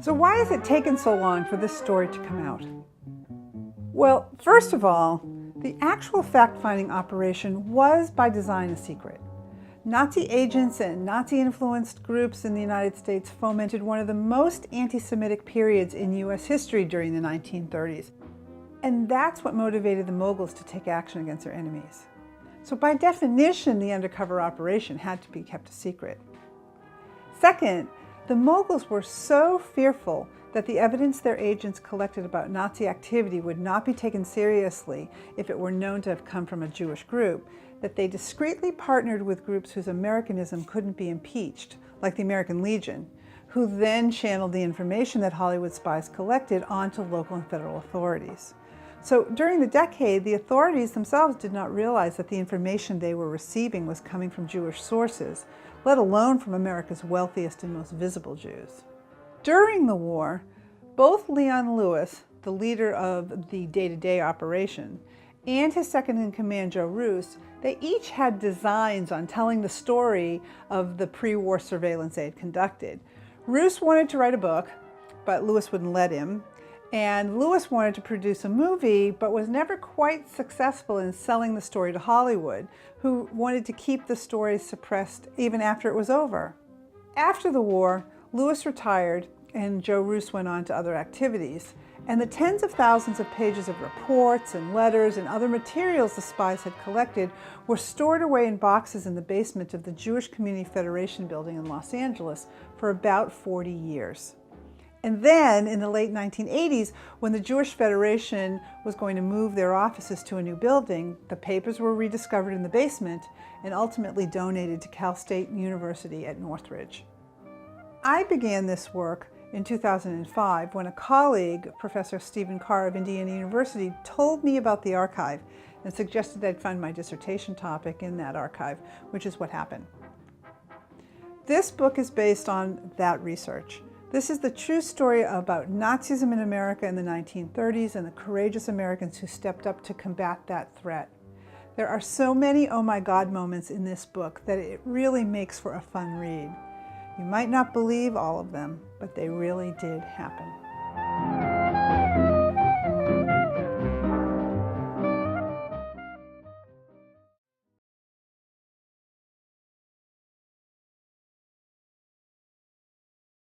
So why has it taken so long for this story to come out? Well, first of all, the actual fact-finding operation was by design a secret. Nazi agents and Nazi-influenced groups in the United States fomented one of the most anti-Semitic periods in U.S. history during the 1930s. And that's what motivated the moguls to take action against their enemies. So by definition, the undercover operation had to be kept a secret. Second, the moguls were so fearful that the evidence their agents collected about Nazi activity would not be taken seriously if it were known to have come from a Jewish group, that they discreetly partnered with groups whose Americanism couldn't be impeached, like the American Legion, who then channeled the information that Hollywood spies collected onto local and federal authorities. So during the decade, the authorities themselves did not realize that the information they were receiving was coming from Jewish sources, let alone from America's wealthiest and most visible Jews. During the war, both Leon Lewis, the leader of the day-to-day operation, and his second-in-command, Joe Roos, they each had designs on telling the story of the pre-war surveillance they had conducted. Roos wanted to write a book, but Lewis wouldn't let him. And Lewis wanted to produce a movie, but was never quite successful in selling the story to Hollywood, who wanted to keep the story suppressed even after it was over. After the war, Lewis retired and Joe Roos went on to other activities. And the tens of thousands of pages of reports and letters and other materials the spies had collected were stored away in boxes in the basement of the Jewish Community Federation building in Los Angeles for about 40 years. And then, in the late 1980s, when the Jewish Federation was going to move their offices to a new building, the papers were rediscovered in the basement and ultimately donated to Cal State University at Northridge. I began this work in 2005 when a colleague, Professor Stephen Carr of Indiana University, told me about the archive and suggested I'd find my dissertation topic in that archive, which is what happened. This book is based on that research. This is the true story about Nazism in America in the 1930s and the courageous Americans who stepped up to combat that threat. There are so many oh my God moments in this book that it really makes for a fun read. You might not believe all of them, but they really did happen.